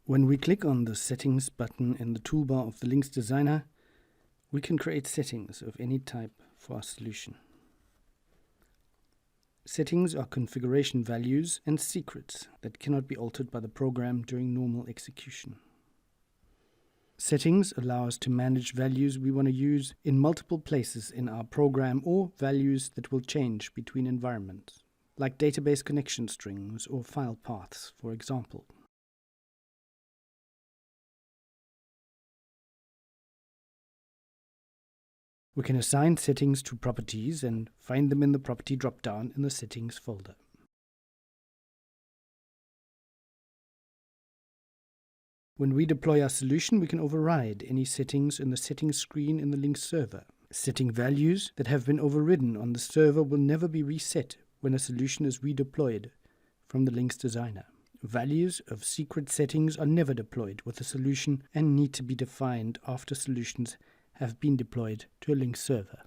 When we click on the Settings button in the toolbar of the Linx Designer, we can create settings of any type for our solution. Settings are configuration values and secrets that cannot be altered by the program during normal execution. Settings allow us to manage values we want to use in multiple places in our program, or values that will change between environments, like database connection strings or file paths, for example. We can assign settings to properties and find them in the property drop-down in the Settings folder. When we deploy our solution, we can override any settings in the settings screen in the Linx server. Setting values that have been overridden on the server will never be reset when a solution is redeployed from the Linx Designer. Values of secret settings are never deployed with a solution and need to be defined after solutions have been deployed to a Linx server.